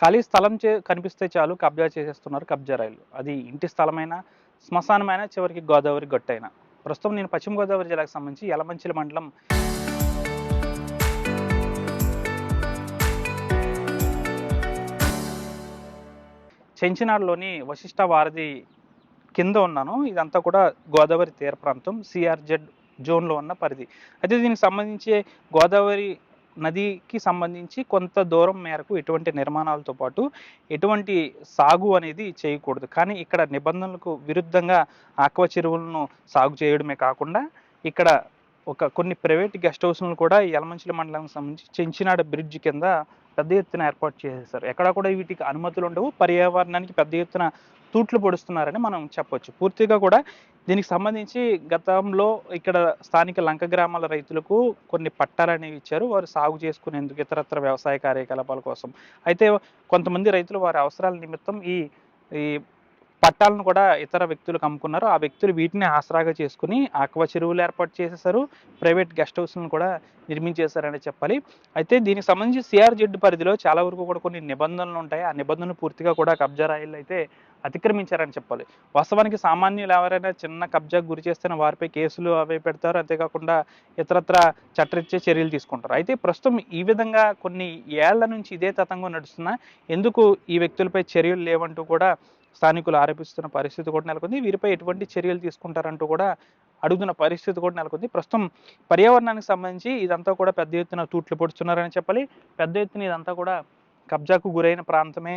ఖాళీ స్థలం కనిపిస్తే చాలు కబ్జా చేసేస్తున్నారు కబ్జారాయులు. అది ఇంటి స్థలమైనా, శ్మశానమైనా, చివరికి గోదావరి గట్టైనా. ప్రస్తుతం నేను పశ్చిమ గోదావరి జిల్లాకు సంబంధించి యలమంచిలి మండలం చెంచినాడులోని వశిష్ట వారధి కింద ఉన్నాను. ఇదంతా కూడా గోదావరి తీర ప్రాంతం, సిఆర్జెడ్ జోన్‌లో ఉన్న పరిధి. అయితే దీనికి సంబంధించి గోదావరి నదికి సంబంధించి కొంత దూరం మేరకు ఎటువంటి నిర్మాణాలతో పాటు ఎటువంటి సాగు అనేది చేయకూడదు. కానీ ఇక్కడ నిబంధనలకు విరుద్ధంగా ఆక్వా చెరువులను సాగు చేయడమే కాకుండా ఇక్కడ కొన్ని ప్రైవేట్ గెస్ట్ హౌస్‌లను కూడా యలమంచిలి మండలానికి సంబంధించి చెంచినాడ బ్రిడ్జ్ కింద పెద్ద ఎత్తున ఏర్పాటు చేసేశారు. ఎక్కడా కూడా వీటికి అనుమతులు ఉండవు. పర్యావరణానికి పెద్ద ఎత్తున తూట్లు పొడుస్తున్నారని మనం చెప్పొచ్చు. పూర్తిగా కూడా దీనికి సంబంధించి గతంలో ఇక్కడ స్థానిక లంక గ్రామాల రైతులకు కొన్ని పట్టాలనేవి ఇచ్చారు. వారు సాగు చేసుకునేందుకు ఇతరత్ర వ్యవసాయ కార్యకలాపాల కోసం. అయితే కొంతమంది రైతులు వారి అవసరాల నిమిత్తం ఈ ఈ పట్టాలను కూడా ఇతర వ్యక్తులకు అమ్ముకున్నారు. ఆ వ్యక్తులు వీటిని ఆసరాగా చేసుకుని ఆక్వా చెరువులు ఏర్పాటు చేసేశారు. ప్రైవేట్ గెస్ట్ హౌస్‌లను కూడా నిర్మించేశారని చెప్పాలి. అయితే దీనికి సంబంధించి సిఆర్జెడ్ పరిధిలో చాలా వరకు కూడా కొన్ని నిబంధనలు ఉంటాయి. ఆ నిబంధనలు పూర్తిగా కూడా కబ్జారాయులు అయితే అతిక్రమించారని చెప్పాలి. వాస్తవానికి సామాన్యులు ఎవరైనా చిన్న కబ్జాకు గురి చేస్తేనే వారిపై కేసులు అవి పెడతారు. అంతేకాకుండా ఇతరత్ర చట్టరీత్యా చర్యలు తీసుకుంటారు. అయితే ప్రస్తుతం ఈ విధంగా కొన్ని ఏళ్ల నుంచి ఇదే తతంగం నడుస్తున్నా ఎందుకు ఈ వ్యక్తులపై చర్యలు లేవంటూ కూడా స్థానికులు ఆరోపిస్తున్న పరిస్థితి కూడా నెలకొంది. వీరిపై ఎటువంటి చర్యలు తీసుకుంటారంటూ కూడా అడుగుతున్న పరిస్థితి కూడా నెలకొంది. ప్రస్తుతం పర్యావరణానికి సంబంధించి ఇదంతా కూడా పెద్ద ఎత్తున తూట్లు పొడుస్తున్నారని చెప్పాలి. పెద్ద ఎత్తున ఇదంతా కూడా కబ్జాకు గురైన ప్రాంతమే.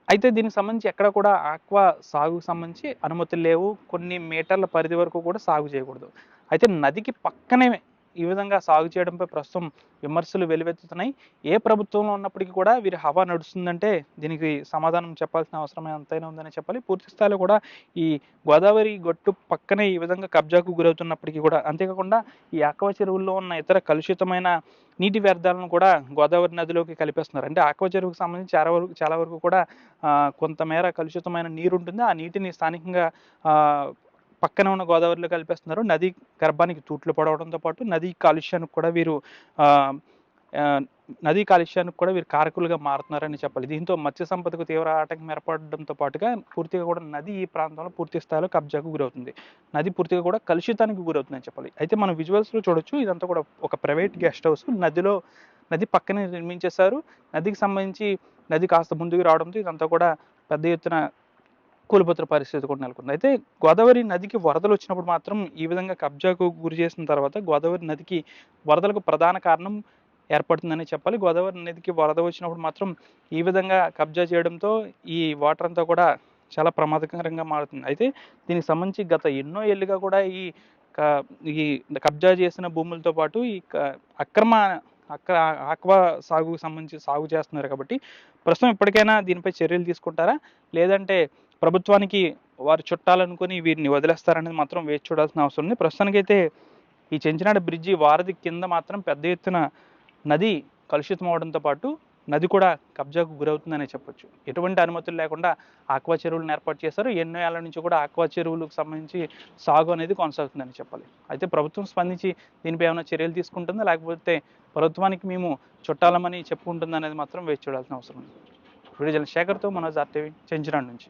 అయితే దీనికి సంబంధించి ఎక్కడ కూడా ఆక్వా సాగుకు సంబంధించి అనుమతులు లేవు. కొన్ని మీటర్ల పరిధి వరకు కూడా సాగు చేయకూడదు. అయితే నదికి పక్కనే ఈ విధంగా సాగు చేయడంపై ప్రస్తుతం విమర్శలు వెలువెత్తుతున్నాయి. ఏ ప్రభుత్వంలో ఉన్నప్పటికీ కూడా వీరి హవా నడుస్తుందంటే దీనికి సమాధానం చెప్పాల్సిన అవసరం ఎంతైనా ఉందని చెప్పాలి. పూర్తి స్థాయిలో కూడా ఈ గోదావరి గట్టు పక్కనే ఈ విధంగా కబ్జాకు గురవుతున్నప్పటికీ కూడా, అంతేకాకుండా ఈ ఆక్వా చెరువుల్లో ఉన్న ఇతర కలుషితమైన నీటి వ్యర్థాలను కూడా గోదావరి నదిలోకి కలిపేస్తున్నారు. అంటే ఆక్వా చెరువుకు సంబంధించి చాలా వరకు కూడా కొంతమేర కలుషితమైన నీరు ఉంటుంది. ఆ నీటిని స్థానికంగా పక్కన ఉన్న గోదావరిలో కలిపేస్తున్నారు. నది గర్భానికి తూట్లు పడవడంతో పాటు నదీ కాలుష్యానికి కూడా వీరు కారకులుగా మారుతున్నారని చెప్పాలి. దీంతో మత్స్య సంపదకు తీవ్ర ఆటంకం ఏర్పడడంతో పాటుగా పూర్తిగా కూడా నది ఈ ప్రాంతంలో పూర్తి స్థాయిలో కబ్జాకు గురవుతుంది. నది పూర్తిగా కూడా కలుషితానికి గురవుతుందని చెప్పాలి. అయితే మనం విజువల్స్లో చూడొచ్చు, ఇదంతా కూడా ఒక ప్రైవేట్ గెస్ట్ హౌస్ నది పక్కనే నిర్మించేశారు. నదికి సంబంధించి నది కాస్త ముందుకు రావడంతో ఇదంతా కూడా పెద్ద ఎత్తున కూలిపోతున్న పరిస్థితి కూడా నెలకొంది. అయితే గోదావరి నదికి వరదలు వచ్చినప్పుడు మాత్రం ఈ విధంగా కబ్జాకు గురి చేసిన తర్వాత గోదావరి నదికి వరదలకు ప్రధాన కారణం ఏర్పడుతుందని చెప్పాలి. గోదావరి నదికి వరద వచ్చినప్పుడు మాత్రం ఈ విధంగా కబ్జా చేయడంతో ఈ వాటర్ అంతా కూడా చాలా ప్రమాదకరంగా మారుతుంది. అయితే దీనికి సంబంధించి గత ఎన్నో ఏళ్ళుగా కూడా ఈ కబ్జా చేసిన భూములతో పాటు అక్రమ ఆక్వా సాగుకు సంబంధించి సాగు చేస్తున్నారు కాబట్టి ప్రస్తుతం ఇప్పటికైనా దీనిపై చర్యలు తీసుకుంటారా, లేదంటే ప్రభుత్వానికి వారు చుట్టాలనుకుని వీరిని వదిలేస్తారనేది మాత్రం వేచి చూడాల్సిన అవసరం ఉంది. ప్రస్తుతానికైతే ఈ చెంచినాడ బ్రిడ్జి వారధి కింద మాత్రం పెద్ద ఎత్తున నది కలుషితం అవడంతో పాటు నది కూడా కబ్జాకు గురవుతుందనే చెప్పొచ్చు. ఎటువంటి అనుమతులు లేకుండా ఆక్వా చెరువులను ఏర్పాటు చేశారు. ఎన్నో ఏళ్ల నుంచి కూడా ఆక్వా చెరువులకు సంబంధించి సాగు అనేది కొనసాగుతుందని చెప్పాలి. అయితే ప్రభుత్వం స్పందించి దీనిపై ఏమైనా చర్యలు తీసుకుంటుందా, లేకపోతే ప్రభుత్వానికి మేము చుట్టాలమని చెప్పుకుంటుందా అనేది మాత్రం వేచి చూడాల్సిన అవసరం ఉంది. వీడియో జర్నలిస్ట్ శేఖర్తో మనోజ్ RTV చెంచినాడు నుంచి.